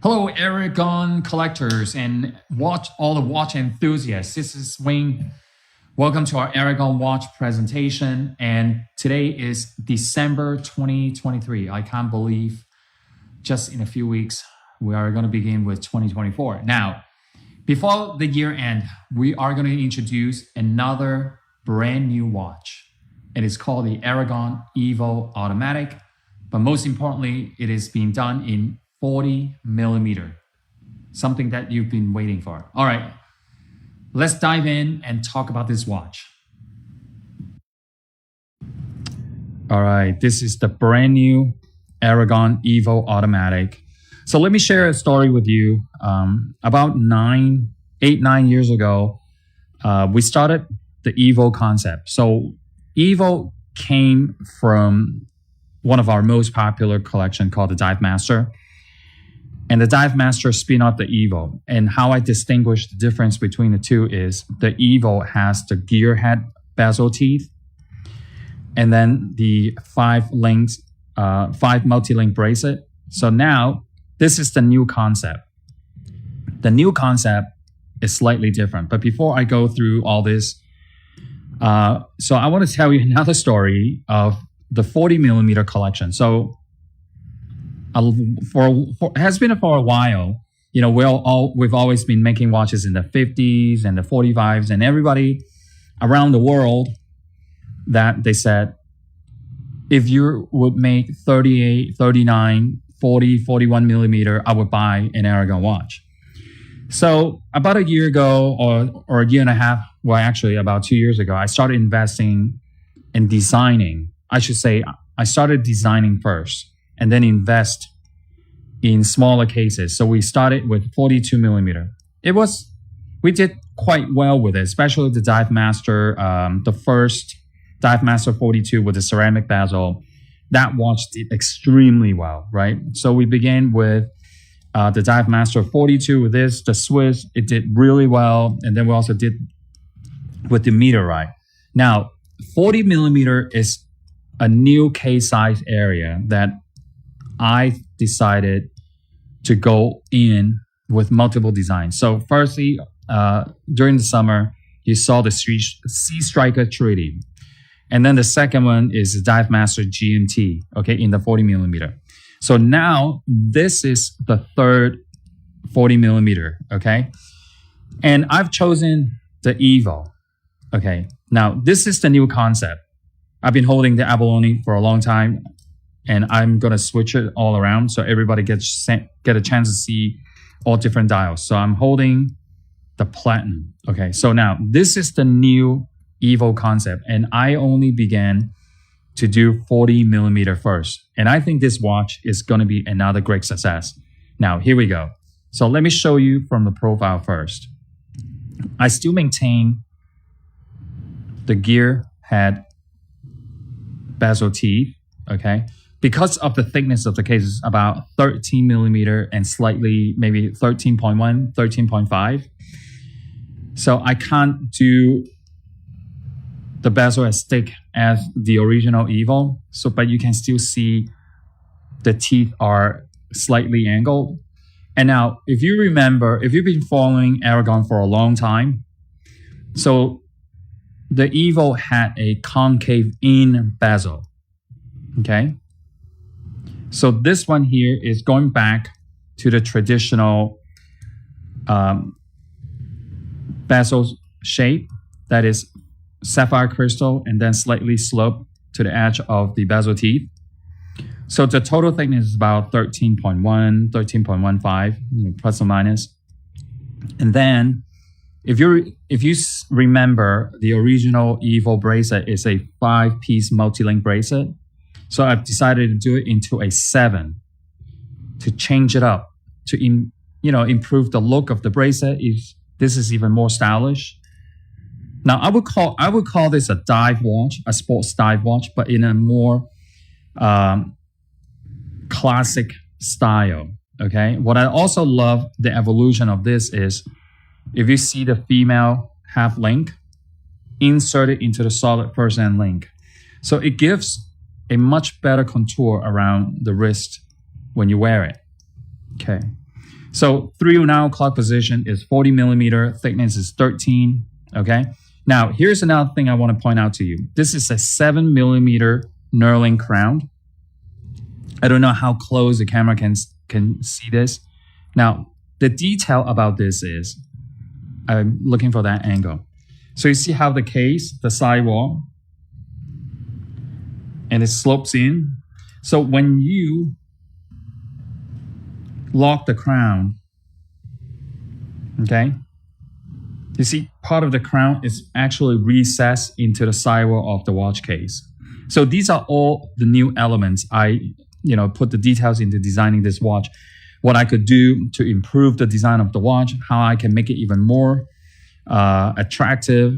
Hello, Aragon collectors and all the watch enthusiasts. This is Wayne. Welcome to our Aragon watch presentation. And today is December 2023. I can't believe just in a few weeks, we are going to begin with 2024. Now, before the year end, we are going to introduce another brand new watch. It is called the Aragon EVO Automatic. But most importantly, it is being done in 40mm, something that you've been waiting for. All right, let's dive in and talk about this watch. All right, this is the brand new Aragon EVO Automatic. So let me share a story with you. About 9 years ago, we started the EVO concept. So EVO came from one of our most popular collection called the Dive Master. And the Dive Master spin off the EVO. And how I distinguish the difference between the two is the EVO has the gear head bezel teeth, and then the 5 multi-link bracelet. So now this is the new concept. The new concept is slightly different. But before I go through all this, so I want to tell you another story of the 40mm collection. So it has been for a while. You know, we've always been making watches in the 50s and the 45s, and everybody around the world that they said, if you would make 38, 39, 40, 41mm, I would buy an Aragon watch. So about a year ago or a year and a half, well, actually about 2 years ago, I started investing in designing. I should say I started designing first and then invest in smaller cases. So we started with 42mm. We did quite well with it, especially the Dive Master, the first Dive Master 42 with the ceramic bezel. That watch did extremely well, right? So we began with the Dive Master 42 with this, the Swiss, it did really well. And then we also did with the meteorite. Now, 40mm is a new case size area that I decided to go in with multiple designs. So firstly, during the summer, you saw the Sea Striker Treaty. And then the second one is the Dive Master GMT, okay, in the 40mm. So now this is the third 40mm, okay? And I've chosen the EVO, okay? Now, this is the new concept. I've been holding the abalone for a long time, and I'm going to switch it all around so everybody get a chance to see all different dials. So I'm holding the platinum. Okay, so now this is the new EVO concept, and I only began to do 40mm first. And I think this watch is going to be another great success. Now, here we go. So let me show you from the profile first. I still maintain the gear head bezel teeth, okay? Because of the thickness of the case, it's about 13mm and slightly, maybe 13.1, 13.5. So I can't do the bezel as thick as the original EVO. So, but you can still see the teeth are slightly angled. And now, if you remember, if you've been following Aragon for a long time, so the EVO had a concave in bezel, okay? So this one here is going back to the traditional bezel shape, that is sapphire crystal and then slightly sloped to the edge of the bezel teeth. So the total thickness is about 13.1, 13.15, plus or minus. And then if you remember, the original EVO bracelet is a 5-piece multi-link bracelet. So I've decided to do it into a 7 to change it up, to improve the look of the bracelet. This is even more stylish. Now I would call this a dive watch, a sports dive watch, but in a more classic style. Okay. What I also love the evolution of this is, if you see the female half link, insert it into the solid first end link. So it gives a much better contour around the wrist when you wear it. Okay. So 3 o'clock position is 40 millimeter, thickness is 13. Okay. Now, here's another thing I want to point out to you. This is a 7 millimeter knurling crown. I don't know how close the camera can see this. Now, the detail about this is, I'm looking for that angle. So you see how the case, the sidewall, and it slopes in. So when you lock the crown, okay, you see part of the crown is actually recessed into the sidewall of the watch case. So these are all the new elements. I put the details into designing this watch. What I could do to improve the design of the watch, how I can make it even more attractive,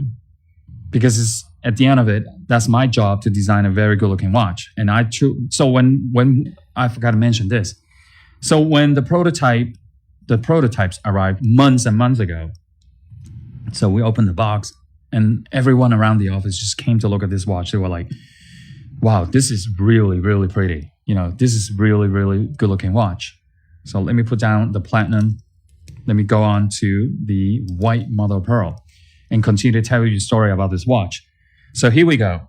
because at the end of it, that's my job to design a very good looking watch. And so when I forgot to mention this. So when the prototypes arrived months and months ago, so we opened the box and everyone around the office just came to look at this watch. They were like, wow, this is really, really pretty. This is really, really good looking watch. So let me put down the platinum. Let me go on to the white mother of pearl and continue to tell you a story about this watch. So here we go.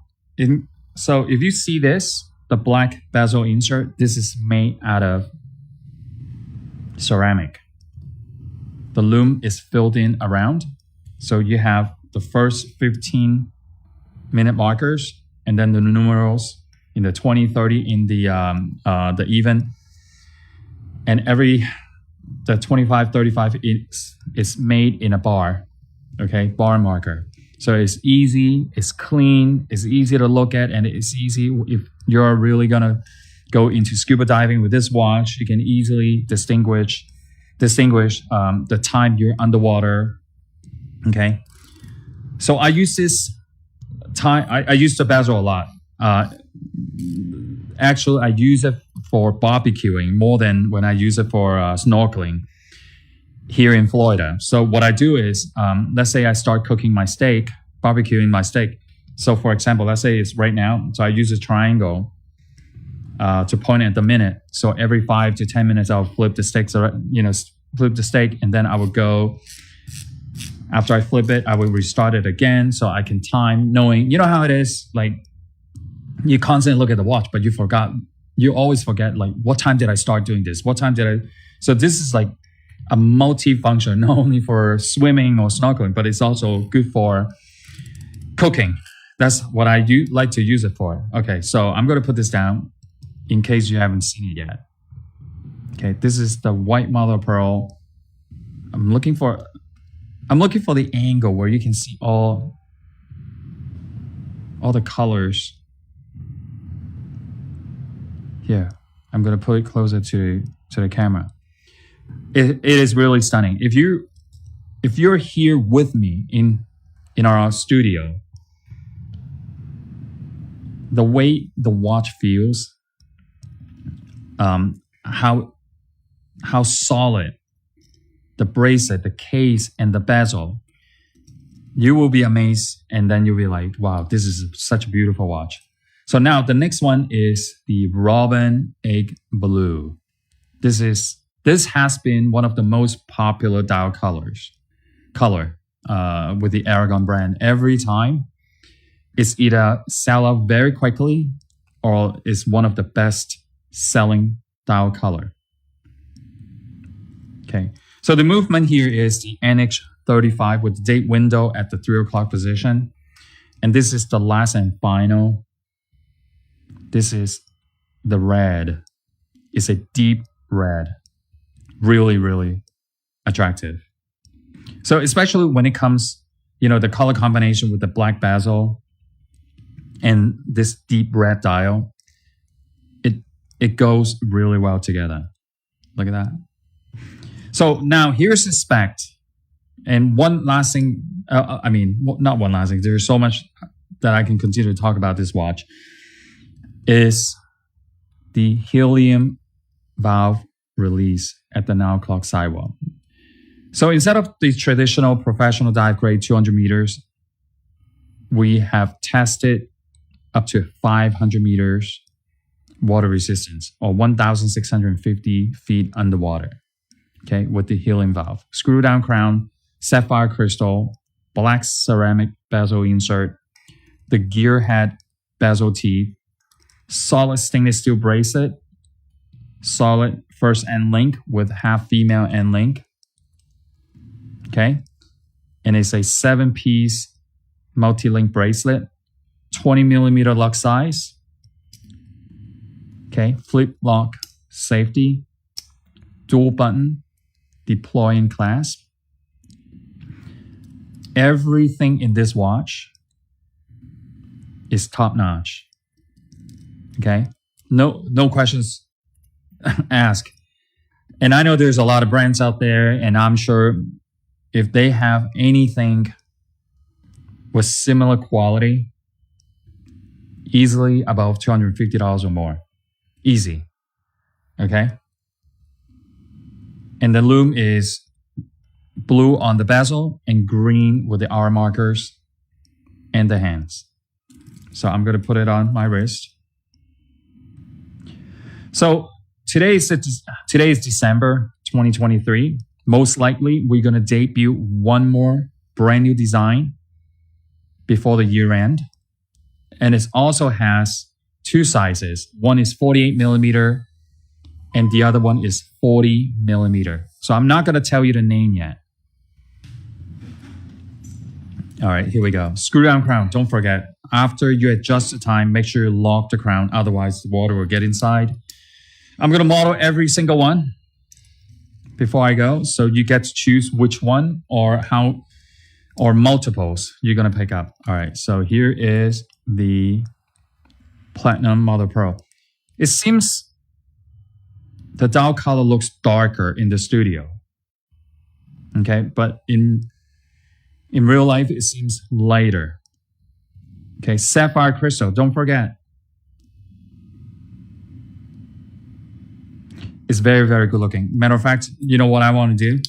So if you see this, the black bezel insert, this is made out of ceramic. The lume is filled in around. So you have the first 15-minute markers, and then the numerals in the 20, 30 in the even. And the 25, 35 is made in a bar, okay, bar marker. So it's easy, it's clean, it's easy to look at, and it's easy if you're really gonna go into scuba diving with this watch. You can easily distinguish the time you're underwater. Okay, so I use this time. I use the bezel a lot. Actually, I use it for barbecuing more than when I use it for snorkeling here in Florida. So what I do is, let's say I start cooking my steak, barbecuing my steak. So for example, let's say it's right now. So I use a triangle to point at the minute. So every 5 to 10 minutes, I'll flip the steak, and then I will go. After I flip it, I will restart it again so I can time, knowing, you know how it is, like you constantly look at the watch, but you always forget, like, what time did I start doing this? So this is like a multi-function, not only for swimming or snorkeling, but it's also good for cooking. That's what I like to use it for. Okay, so I'm going to put this down in case you haven't seen it yet. Okay, this is the white mother of pearl. I'm looking for the angle where you can see all the colors. Here, I'm going to put it closer to the camera. It is really stunning. If you're here with me in our studio, the way the watch feels, how solid the bracelet, the case, and the bezel, you will be amazed, and then you'll be like, wow, this is such a beautiful watch. So now the next one is the Robin Egg Blue. This has been one of the most popular dial color with the Aragon brand. Every time it's either sell out very quickly or it's one of the best selling dial color. Okay, so the movement here is the NH35 with the date window at the 3 o'clock position. And this is the last and final. This is the red. It's a deep red. Really, really attractive. So especially when it comes, the color combination with the black bezel and this deep red dial, it goes really well together. Look at that. So now here's the spec. And one last thing, not one last thing, there's so much that I can continue to talk about this watch, is the helium valve release at the 9 o'clock sidewall. So instead of the traditional professional dive grade 200 meters, we have tested up to 500 meters water resistance, or 1,650 feet underwater. okay, with the helium valve. Screw down crown, sapphire crystal, black ceramic bezel insert, the gear head bezel teeth, solid stainless steel bracelet, solid first end link with half female end link. Okay. And it's a 7-piece multi-link bracelet, 20 millimeter lock size. Okay. Flip lock safety, dual button, deploying clasp. Everything in this watch is top notch. Okay. No questions asked. And I know there's a lot of brands out there, and I'm sure if they have anything with similar quality, easily above $250 or more. Easy. Okay. And the lume is blue on the bezel and green with the hour markers and the hands. So I'm going to put it on my wrist. So today is December 2023. Most likely, we're going to debut one more brand new design before the year end. And it also has two sizes. One is 48 millimeter and the other one is 40 millimeter. So I'm not going to tell you the name yet. All right, here we go. Screw down crown. Don't forget, after you adjust the time, make sure you lock the crown. Otherwise, the water will get inside. I'm going to model every single one before I go. So you get to choose which one or multiples you're going to pick up. All right, so here is the Platinum Mother Pearl. It seems the dial color looks darker in the studio. Okay, but in real life, it seems lighter. Okay, sapphire crystal, don't forget. It's very, very good looking. Matter of fact, you know what I want to do?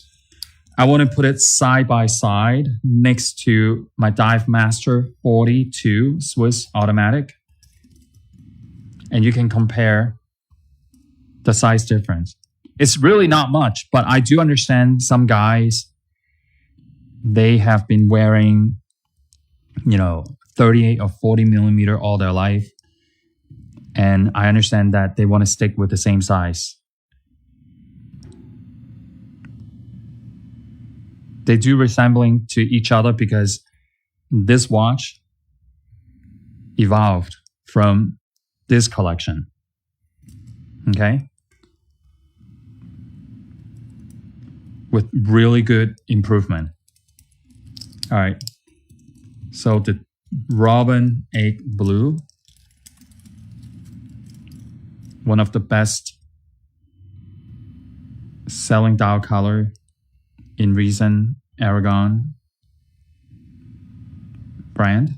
I want to put it side by side next to my Dive Master 42 Swiss automatic. And you can compare the size difference. It's really not much, but I do understand some guys, they have been wearing, 38 or 40 millimeter all their life. And I understand that they want to stick with the same size. They do resembling to each other because this watch evolved from this collection. Okay? With really good improvement. All right. So the Robin Egg Blue, one of the best selling dial color in recent Aragon brand.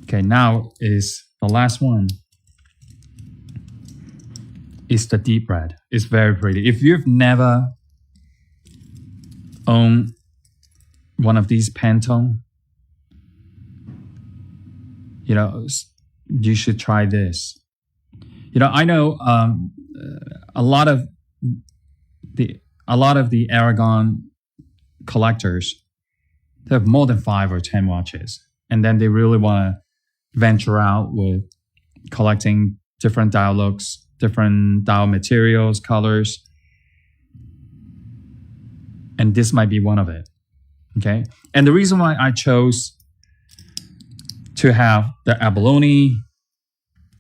Okay, now is the last one. It's the deep red. It's very pretty. If you've never owned one of these Pantone, you should try this. I know a lot of the Aragon collectors, they have more than 5 or 10 watches, and then they really want to venture out with collecting different dial looks, different dial materials, colors, and this might be one of it. Okay, and the reason why I chose to have the abalone,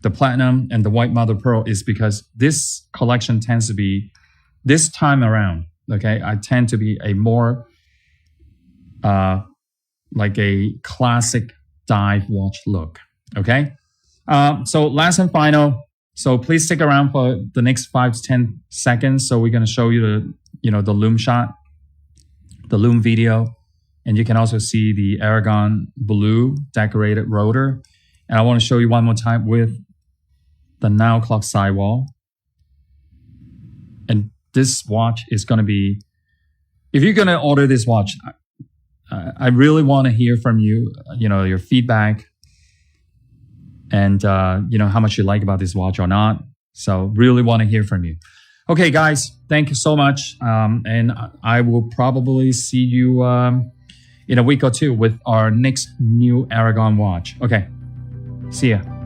the platinum, and the white mother pearl is because this collection tends to be, this time around, okay, I tend to be a more like a classic dive watch look. Okay, so last and final. So please stick around for the next 5 to 10 seconds. So we're going to show you the lume shot, the lume video, and you can also see the Aragon blue decorated rotor. And I want to show you one more time with the now clock sidewall. And this watch is going to be, if you're going to order this watch, I really want to hear from you, your feedback and, how much you like about this watch or not. So really want to hear from you. Okay, guys, thank you so much. And I will probably see you in a week or two with our next new Aragon watch. Okay, see ya.